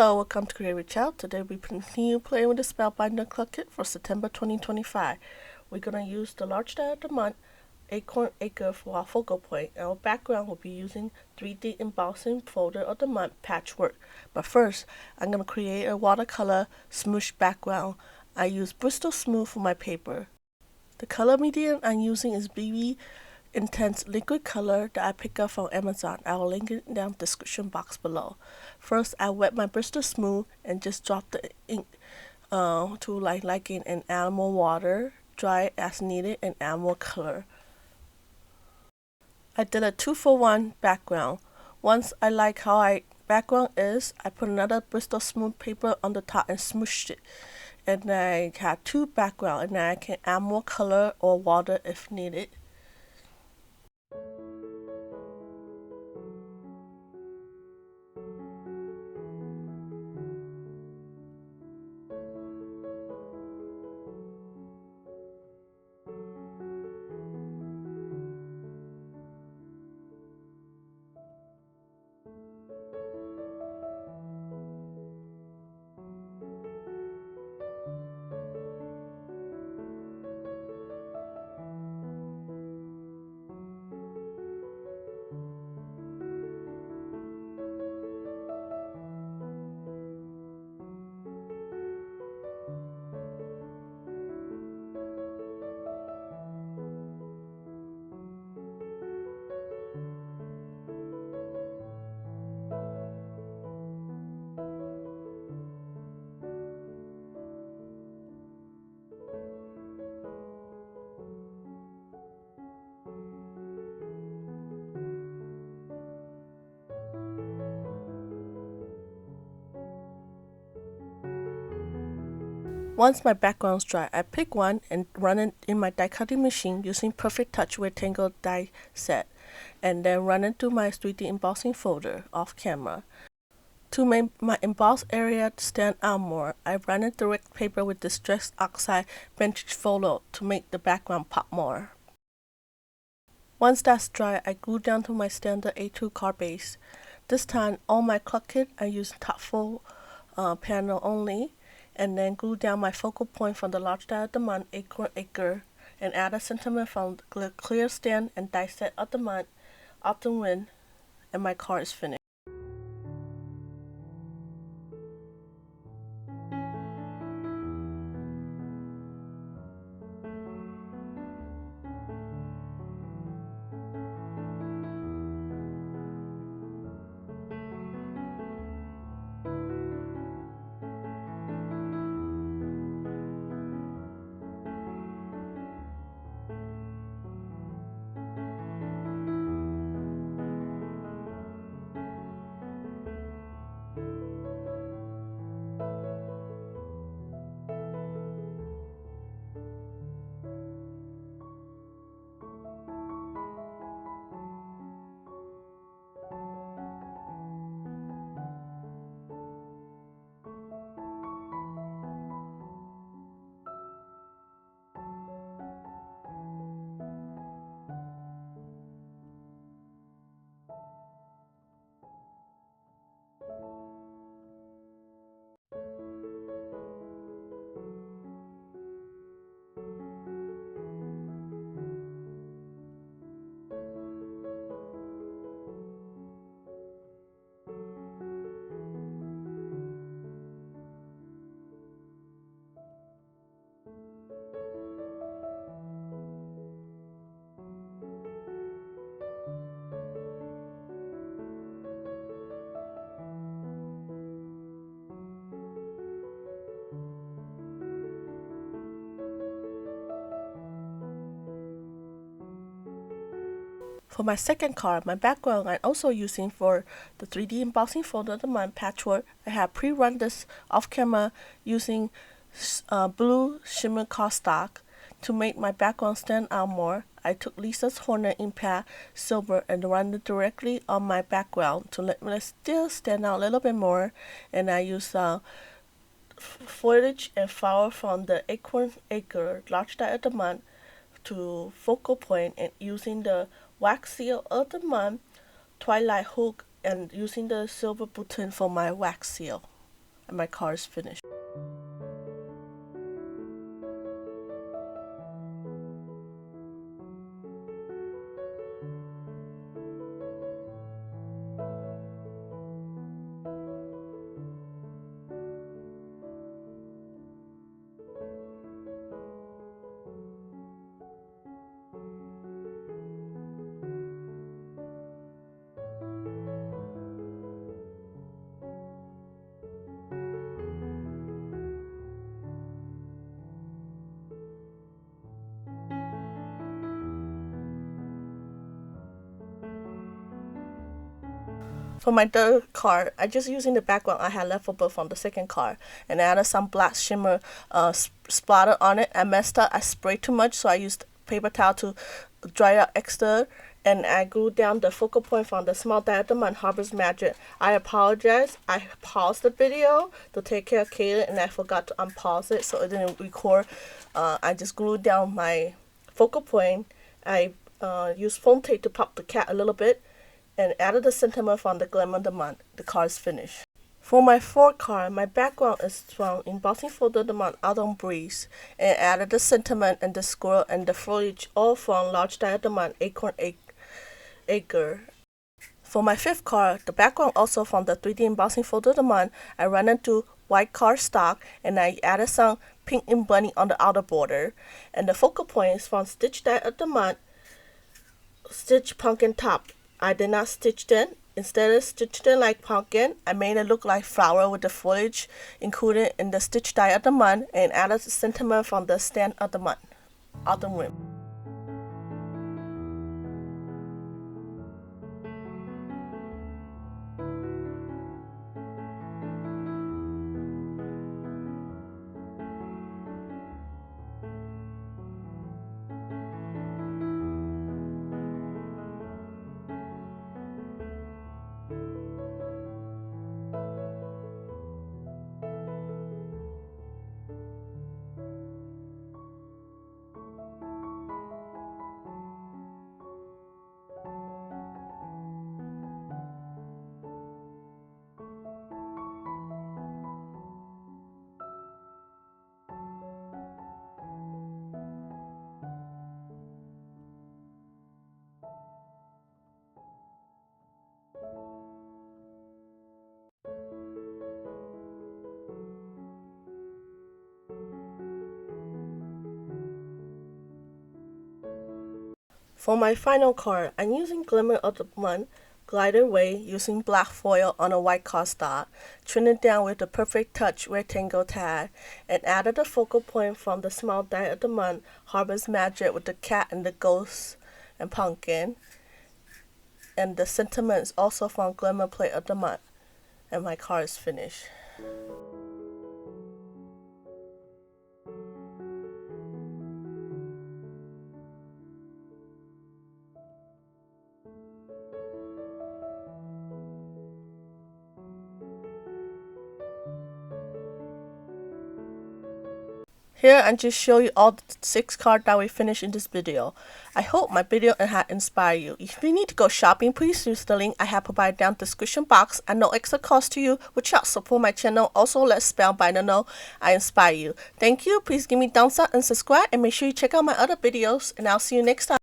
Hello, welcome to Create with Child. Today we continue playing with the Spellbinder Club Kit for September 2025. We're going to use the large die of the month, Acorn Acre for our focal point. Our background will be using 3D embossing folder of the month patchwork. But first, I'm going to create a watercolor smoosh background. I use Bristol Smooth for my paper. The color medium I'm using is Bibi Intense liquid color that I picked up from Amazon. I will link it down the description box below. First, I wet my Bristol Smooth and just drop the ink to like in an animal water, dry it as needed, and add more color. I did a 2-for-1 background. Once I like how my background is, I put another Bristol Smooth paper on the top and smooshed it. And I had two backgrounds, and then I can add more color or water if needed. Once my background's dry, I pick one and run it in my die cutting machine using Perfect Touch rectangle die set, and then run it through my 3D embossing folder off camera. To make my embossed area stand out more, I run it through paper with Distress Oxide vintage photo to make the background pop more. Once that's dry, I glue down to my standard A2 card base. This time, all my club kit I use top full panel only, and then glue down my focal point from the large die of the month, Acorn Acre, and add a sentiment from the clear stand and die set of the month, Autumn Wind, and my card is finished. For my second card, my background I'm also using for the 3D embossing folder of the month patchwork. I have pre-run this off camera using blue shimmer cardstock. To make my background stand out more, I took Lisa's Hornet ink pad silver and run it directly on my background to let it still stand out a little bit more. And I use foliage and flower from the Acorn Acre large die of the month to focal point, and using the wax seal of the month Twilight hook and using the silver button for my wax seal. and my card is finished. For my third card, I just using the background I had left over from the second card and added some black shimmer splatter on it. I messed up. I sprayed too much, so I used paper towel to dry out extra. And I glued down the focal point from the small diamond Harbor's Magic. I apologize. I paused the video to take care of Kaylin, and I forgot to unpause it, so it didn't record. I just glued down my focal point. I used foam tape to pop the cat a little bit, and added the sentiment from the Glimmer of the Month. The card is finished. For my fourth card, my background is from Embossing Folder the Month Autumn Breeze, and added the sentiment and the squirrel and the foliage all from Large Diamond Acorn Acre. For my fifth card, the background also from the 3D Embossing Folder the Month, I ran into white cardstock and I added some pink and bunny on the outer border. And the focal point is from Stitch Die of the Month, Stitch Pumpkin Top. I did not stitch them. Instead of stitching them like pumpkin, I made it look like flower with the foliage included in the Stitch Die of the Month and added the sentiment from the Stand of the Month, Autumn Rim. For my final card, I'm using Glimmer of the Month Glider Way using black foil on a white cardstock, trimmed it down with the Perfect Touch rectangle tag, and added a focal point from the Small Die of the Month Harbor's Magic with the cat and the ghost and pumpkin. And the sentiment is also from Glimmer Play of the Month. And my card is finished. Here I just show you all the 6 cards that we finished in this video. I hope my video had inspired you. If you need to go shopping, please use the link I have provided down in the description box at no extra cost to you, which helps support my channel. Also let Spellbinder know I inspire you. Thank you. Please give me thumbs up and subscribe, and make sure you check out my other videos, and I'll see you next time.